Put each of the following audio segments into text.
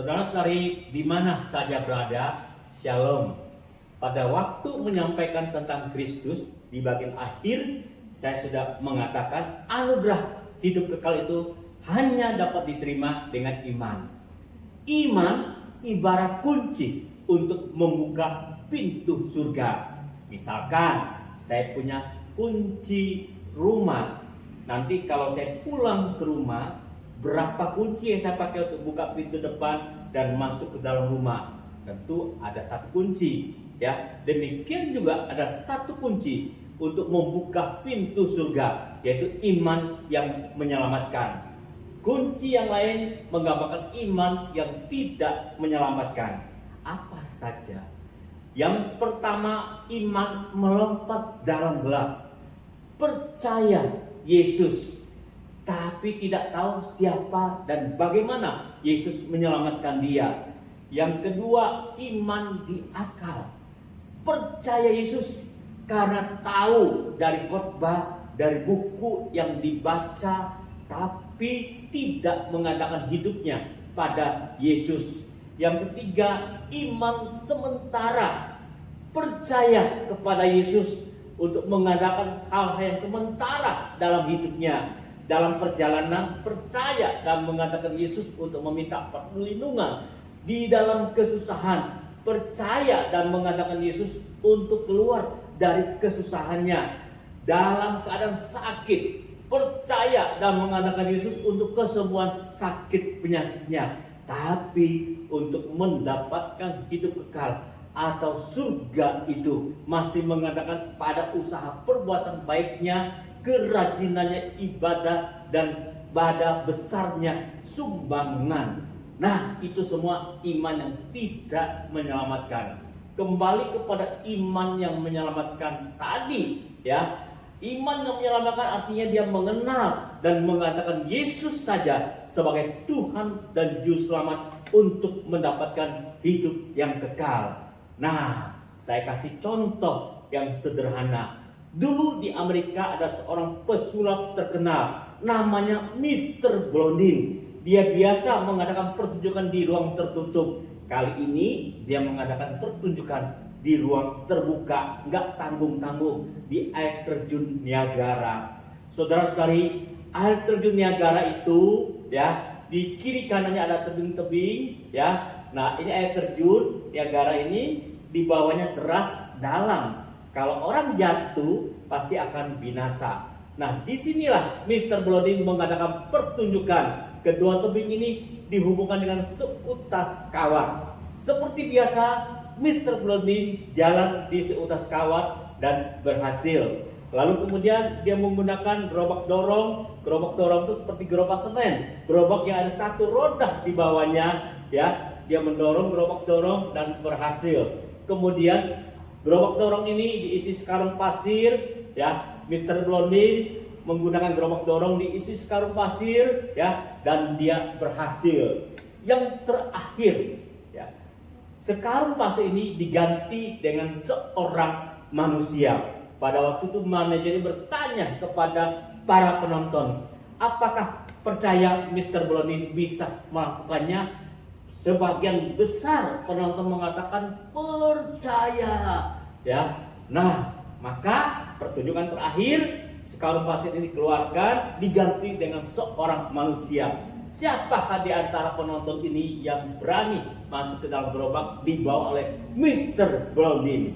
Saudara-saudari di mana saja berada, Shalom. Pada waktu menyampaikan tentang Kristus di bagian akhir, saya sudah mengatakan anugerah hidup kekal itu hanya dapat diterima dengan iman. Iman ibarat kunci untuk membuka pintu surga. Misalkan saya punya kunci rumah. Nanti kalau saya pulang ke rumah, berapa kunci yang saya pakai untuk buka pintu depan dan masuk ke dalam rumah? Tentu ada satu kunci, ya. Demikian juga ada satu kunci untuk membuka pintu surga, yaitu iman yang menyelamatkan. Kunci yang lain menggambarkan iman yang tidak menyelamatkan. Apa saja? Yang pertama, iman melompat dalam gelap. Percaya Yesus, tapi tidak tahu siapa dan bagaimana Yesus menyelamatkan dia. Yang kedua, iman di akal. Percaya Yesus karena tahu dari khotbah, dari buku yang dibaca, tapi tidak mengadakan hidupnya pada Yesus. Yang ketiga, iman sementara. Percaya kepada Yesus untuk mengadakan hal-hal yang sementara dalam hidupnya. Dalam perjalanan, percaya dan mengatakan Yesus untuk meminta perlindungan. Di dalam kesusahan, percaya dan mengatakan Yesus untuk keluar dari kesusahannya. Dalam keadaan sakit, percaya dan mengatakan Yesus untuk kesembuhan sakit penyakitnya. Tapi untuk mendapatkan hidup kekal atau surga itu masih mengatakan pada usaha perbuatan baiknya, kerajinannya ibadah, dan pada besarnya sumbangan. Nah, itu semua iman yang tidak menyelamatkan. Kembali kepada iman yang menyelamatkan tadi, ya. Iman yang menyelamatkan artinya dia mengenal dan mengatakan Yesus saja sebagai Tuhan dan Juru Selamat untuk mendapatkan hidup yang kekal. Nah, saya kasih contoh yang sederhana. Dulu di Amerika ada seorang pesulap terkenal, namanya Mr. Blondin. Dia biasa mengadakan pertunjukan di ruang tertutup. Kali ini dia mengadakan pertunjukan di ruang terbuka, nggak tanggung-tanggung, di air terjun Niagara. Saudara-saudari, air terjun Niagara itu, ya, di kiri kanannya ada tebing-tebing, ya. Nah, ini air terjun Niagara ini, di bawahnya deras dalam. Kalau orang jatuh pasti akan binasa. Nah, disinilah Mr. Blondin mengadakan pertunjukan. Kedua tebing ini dihubungkan dengan seutas kawat. Seperti biasa, Mr. Blondin jalan di seutas kawat dan berhasil. Lalu kemudian dia menggunakan gerobak dorong. Gerobak dorong itu seperti gerobak semen. Gerobak yang ada satu roda di bawahnya, ya. Dia mendorong gerobak dorong dan berhasil. Kemudian gerobak dorong ini diisi sekarang pasir, ya. Mr. Blondin menggunakan gerobak dorong diisi sekarang pasir, ya, dan dia berhasil. Yang terakhir, ya, sekarang pasir ini diganti dengan seorang manusia. Pada waktu itu manajer bertanya kepada para penonton, apakah percaya Mr. Blondin bisa melakukannya? Sebagian besar penonton mengatakan percaya, ya. Nah, maka pertunjukan terakhir, sekarang pasir ini dikeluarkan, diganti dengan seorang manusia. Siapakah di antara penonton ini yang berani masuk ke dalam gerobak dibawa oleh Mr. Blondin?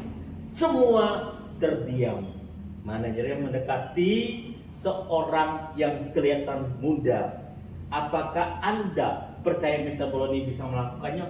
Semua terdiam. Manajernya mendekati seorang yang kelihatan muda. Apakah Anda percaya Mr. Blondin bisa melakukannya?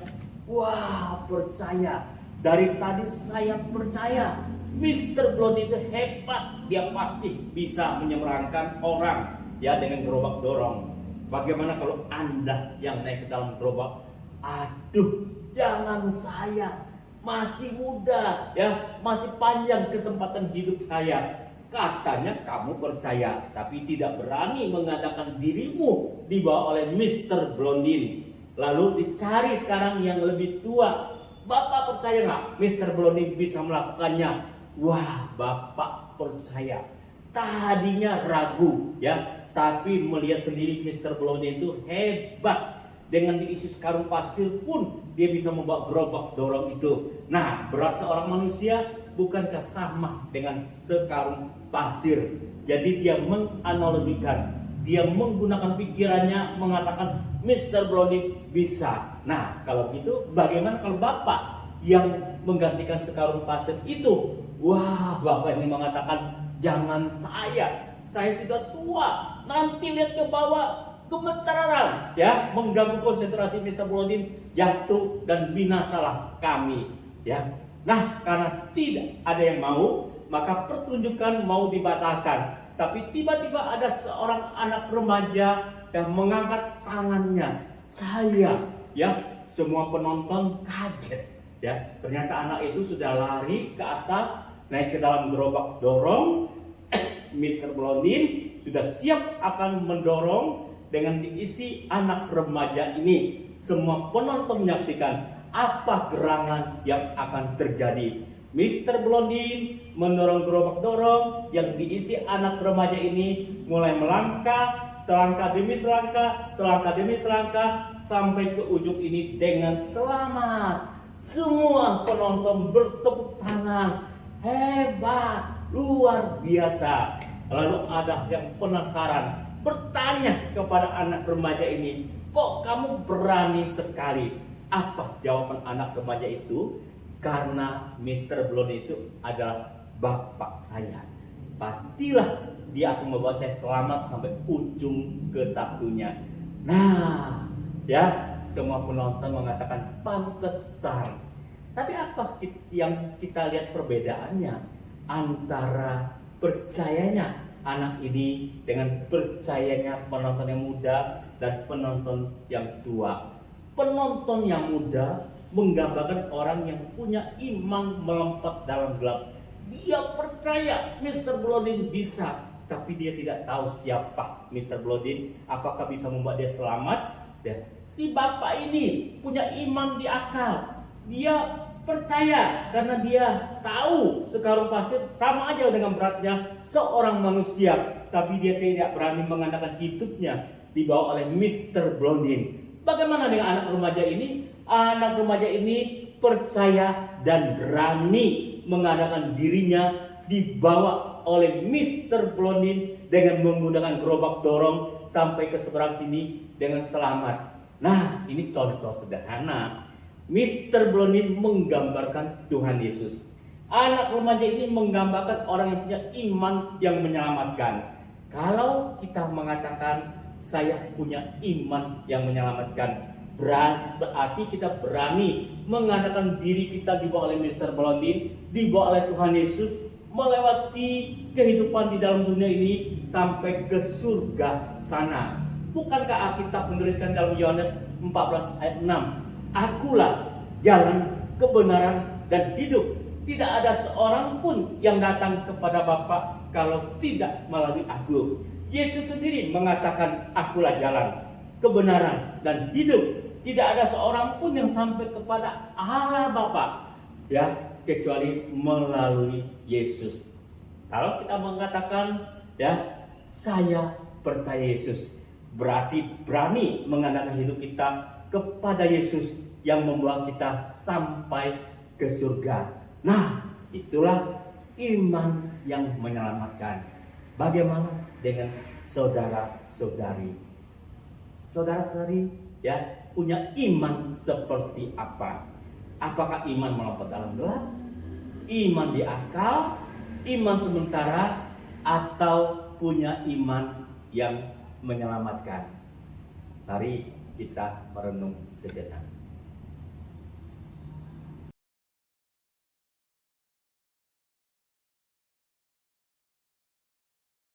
Wah, percaya. Dari tadi saya percaya. Mr. Blondin itu hebat. Dia pasti bisa menyeberangkan orang, ya, dengan gerobak dorong. Bagaimana kalau Anda yang naik ke dalam gerobak? Aduh, jangan saya. Masih muda, ya, masih panjang kesempatan hidup saya. Katanya kamu percaya, tapi tidak berani mengadakan dirimu dibawa oleh Mr. Blondin. Lalu dicari sekarang yang lebih tua. Bapak percaya nggak Mr. Blondin bisa melakukannya? Wah, Bapak percaya. Tadinya ragu, ya, tapi melihat sendiri Mr. Blondin itu hebat. dengan diisi sekarung pasir pun dia bisa membawa gerobak dorong itu. Nah, berat seorang manusia bukankah sama dengan sekarung pasir? Jadi dia menganalogikan, dia menggunakan pikirannya mengatakan Mr. Blondin bisa. Nah, kalau gitu bagaimana kalau Bapak yang menggantikan sekarung pasir itu? Wah, Bapak ini mengatakan jangan saya sudah tua, nanti lihat ke bawah gemeteran, ya, mengganggu konsentrasi Mr. Blondin, jatuh dan binasalah kami, ya. Nah, karena tidak ada yang mau, maka pertunjukan mau dibatalkan. Tapi tiba-tiba ada seorang anak remaja yang mengangkat tangannya. Saya, ya, semua penonton kaget, ya. Ternyata anak itu sudah lari ke atas, naik ke dalam gerobak dorong. Mr. Blondin sudah siap akan mendorong dengan diisi anak remaja ini. Semua penonton menyaksikan apa gerangan yang akan terjadi. Mr. Blondin mendorong gerobak dorong yang diisi anak remaja ini, mulai melangkah selangkah demi selangkah sampai ke ujung ini dengan selamat. Semua penonton bertepuk tangan. Hebat, luar biasa. Lalu ada yang penasaran, bertanya kepada anak remaja ini, kok kamu berani sekali? Apa jawaban anak remaja itu? Karena Mr. Blondin itu adalah bapak saya. Pastilah dia akan membawa saya selamat sampai ujung ke satunya. Nah, ya, semua penonton mengatakan pantesan. Tapi apa yang kita lihat perbedaannya antara percayanya anak ini dengan percayanya penonton yang muda dan penonton yang tua? Penonton yang muda menggambarkan orang yang punya iman melompat dalam gelap. Dia percaya Mr. Blondin bisa, tapi dia tidak tahu siapa Mr. Blondin, apakah bisa membuat dia selamat. Dan si bapak ini punya iman di akal. Dia percaya karena dia tahu sekarung pasir sama aja dengan beratnya seorang manusia, tapi dia tidak berani mengandalkan hidupnya dibawa oleh Mr. Blondin. Bagaimana dengan anak remaja ini? Anak remaja ini percaya dan berani mengandalkan dirinya dibawa oleh Mr. Blondin dengan menggunakan gerobak dorong sampai ke seberang sini dengan selamat. Nah, ini contoh sederhana. Mr. Blondin menggambarkan Tuhan Yesus. Anak remaja ini menggambarkan orang yang punya iman yang menyelamatkan. Kalau kita mengatakan saya punya iman yang menyelamatkan, berarti kita berani mengandalkan diri kita dibawa oleh Mr. Blondin, dibawa oleh Tuhan Yesus, melewati kehidupan di dalam dunia ini sampai ke surga sana. Bukankah Alkitab menuliskan dalam Yohanes 14 ayat 6? Akulah jalan, kebenaran, dan hidup. Tidak ada seorang pun yang datang kepada Bapa kalau tidak melalui aku. Yesus sendiri mengatakan, akulah jalan, kebenaran, dan hidup. Tidak ada seorang pun yang sampai kepada Allah Bapa, ya, kecuali melalui Yesus. Kalau kita mengatakan, ya, saya percaya Yesus, berarti berani mengandalkan hidup kita kepada Yesus yang membawa kita sampai ke surga. Nah, itulah iman yang menyelamatkan. Bagaimana dengan saudara-saudari? Saudara-saudari, ya, punya iman seperti apa? Apakah iman melompat dalam gelap? Iman di akal? Iman sementara? Atau punya iman yang menyelamatkan? Mari kita merenung sejenak.